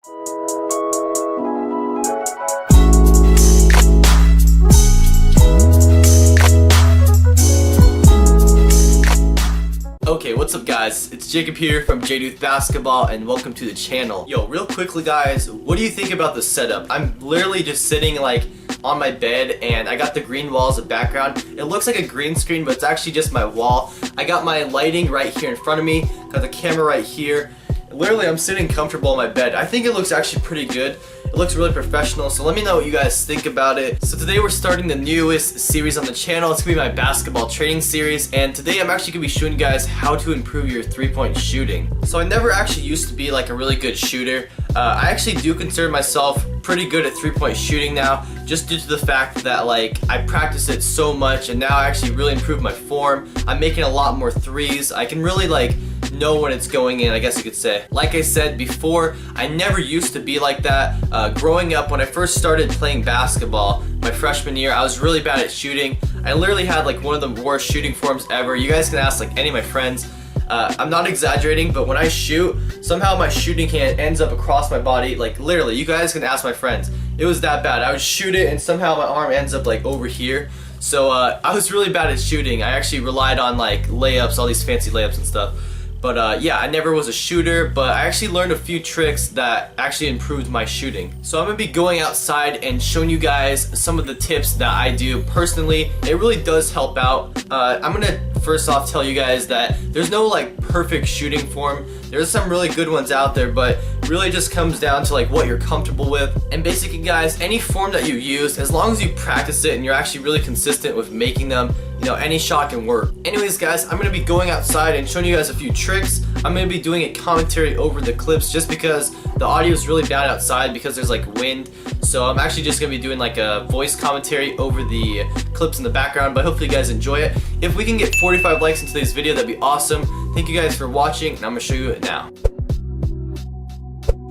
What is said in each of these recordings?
Okay, what's up guys? It's Jacob here from JDuthBasketball and welcome to the channel. Yo, real quickly guys, what do you think about the setup? I'm literally just sitting like on my bed and I got the green wall as a background. It looks like a green screen, but it's actually just my wall. I got my lighting right here in front of me, got the camera right here. Literally, I'm sitting comfortable in my bed. I think it looks actually pretty good. It looks really professional, so let me know what you guys think about it. So today we're starting the newest series on the channel. It's gonna be my basketball training series, and today I'm actually gonna be showing you guys how to improve your three-point shooting. So I never actually used to be like a really good shooter. I actually do consider myself pretty good at three-point shooting now, just due to the fact that like I practice it so much, and now I actually really improved my form. I'm making a lot more threes. I can really like know when it's going in, I guess you could say. Like I said before, I never used to be like that. Growing up, when I first started playing basketball, my freshman year, I was really bad at shooting. I literally had like one of the worst shooting forms ever. You guys can ask like any of my friends. I'm not exaggerating, but when I shoot, somehow my shooting hand ends up across my body. Like literally, you guys can ask my friends. It was that bad. I would shoot it and somehow my arm ends up like over here. So I was really bad at shooting. I actually relied on like layups, all these fancy layups and stuff. But yeah, I never was a shooter, but I actually learned a few tricks that actually improved my shooting. So I'm gonna be going outside and showing you guys some of the tips that I do personally. It really does help out. I'm gonna first off tell you guys that there's no like perfect shooting form. There's some really good ones out there, but really just comes down to like what you're comfortable with. And basically guys, any form that you use, as long as you practice it and you're actually really consistent with making them, you know, any shot can work. Anyways guys, I'm gonna be going outside and showing you guys a few tricks. I'm gonna be doing a commentary over the clips just because the audio is really bad outside because there's like wind. So I'm actually just gonna be doing like a voice commentary over the clips in the background, but hopefully you guys enjoy it. If we can get 45 likes in today's video, that'd be awesome. Thank you guys for watching, and I'm gonna show you it now.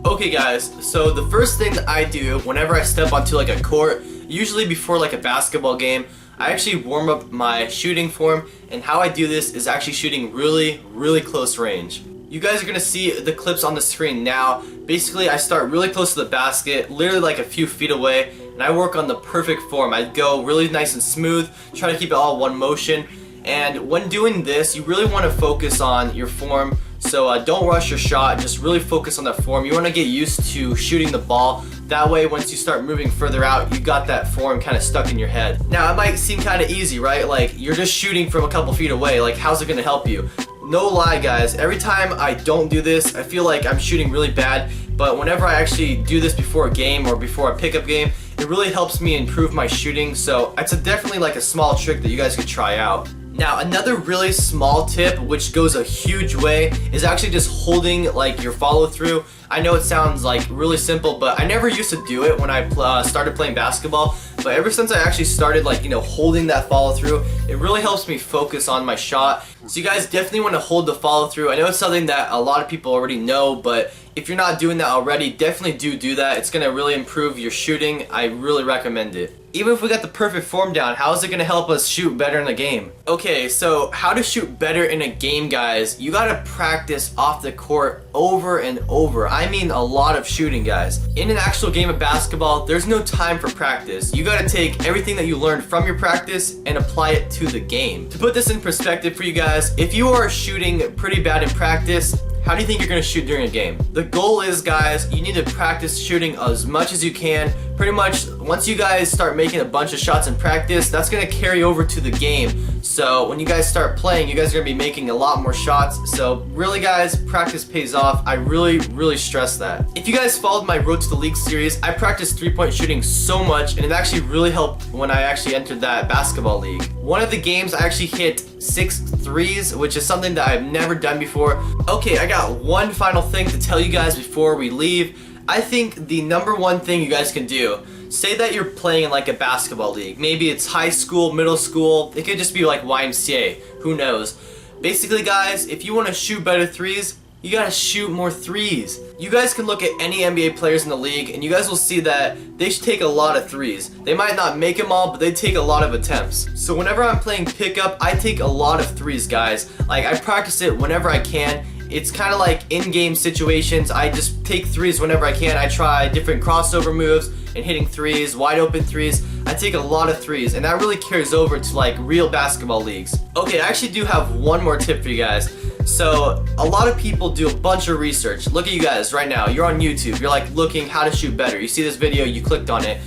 Okay guys, so the first thing that I do whenever I step onto like a court, usually before like a basketball game, I actually warm up my shooting form, and how I do this is actually shooting really close range. You guys are gonna see the clips on the screen now. Basically, I start really close to the basket, literally like a few feet away, and I work on the perfect form. I go really nice and smooth, try to keep it all one motion. And when doing this, you really want to focus on your form. So don't rush your shot, just really focus on that form. You want to get used to shooting the ball. That way, once you start moving further out, you got that form kind of stuck in your head. Now, it might seem kind of easy, right? Like, you're just shooting from a couple feet away. Like, how's it going to help you? No lie, guys. Every time I don't do this, I feel like I'm shooting really bad. But whenever I actually do this before a game or before a pickup game, it really helps me improve my shooting. So it's definitely like a small trick that you guys could try out. Now, another really small tip, which goes a huge way, is actually just holding like your follow through. I know it sounds like really simple, but I never used to do it when I started playing basketball. But ever since I actually started like, you know, holding that follow through, it really helps me focus on my shot. So you guys definitely want to hold the follow through. I know it's something that a lot of people already know, but if you're not doing that already, definitely do that. It's gonna really improve your shooting. I really recommend it. Even if we got the perfect form down, how is it gonna help us shoot better in a game? Okay, so how to shoot better in a game, guys. You gotta practice off the court over and over. I mean a lot of shooting, guys. In an actual game of basketball, there's no time for practice. You gotta take everything that you learned from your practice and apply it to the game. To put this in perspective for you guys, if you are shooting pretty bad in practice, how do you think you're gonna shoot during a game? The goal is, guys, you need to practice shooting as much as you can. Pretty much, once you guys start making a bunch of shots in practice, that's gonna carry over to the game. So when you guys start playing, you guys are gonna be making a lot more shots. So really, guys, practice pays off. I really stress that. If you guys followed my Road to the League series, I practiced three-point shooting so much, and it actually really helped when I actually entered that basketball league. One of the games, I actually hit 6 threes, which is something that I've never done before. Okay, I got one final thing to tell you guys before we leave. I think the number one thing you guys can do, say that you're playing in like a basketball league. Maybe it's high school, middle school, it could just be like YMCA, who knows. Basically, guys, if you want to shoot better threes, you gotta shoot more threes. You guys can look at any NBA players in the league and you guys will see that they should take a lot of threes. They might not make them all, but they take a lot of attempts. So whenever I'm playing pickup, I take a lot of threes, guys. Like, I practice it whenever I can, It's kind of like in-game situations. I just take threes whenever I can. I try different crossover moves and hitting threes, wide open threes. I take a lot of threes, and that really carries over to like real basketball leagues. Okay, I actually do have one more tip for you guys. So a lot of people do a bunch of research. Look at you guys right now. You're on YouTube. You're like looking how to shoot better. You see this video, you clicked on it.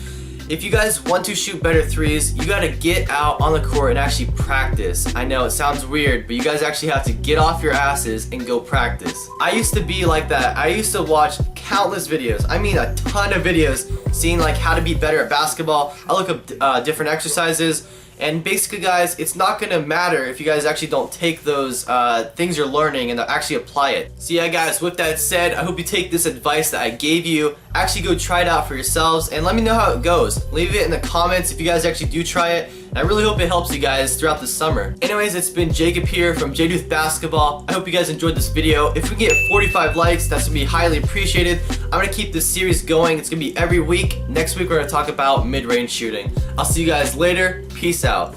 If you guys want to shoot better threes, you gotta get out on the court and actually practice. I know it sounds weird, but you guys actually have to get off your asses and go practice. I used to be like that. I used to watch countless videos. I mean a ton of videos seeing like how to be better at basketball. I look up different exercises. And basically, guys, it's not gonna matter if you guys actually don't take those things you're learning and actually apply it. So yeah, guys, with that said, I hope you take this advice that I gave you, actually go try it out for yourselves, and let me know how it goes. Leave it in the comments if you guys actually do try it, and I really hope it helps you guys throughout the summer. Anyways, it's been Jacob here from JDuthBasketball. I hope you guys enjoyed this video. If we get 45 likes, that's gonna be highly appreciated. I'm gonna keep this series going. It's gonna be every week. Next week, we're gonna talk about mid-range shooting. I'll see you guys later. Peace out.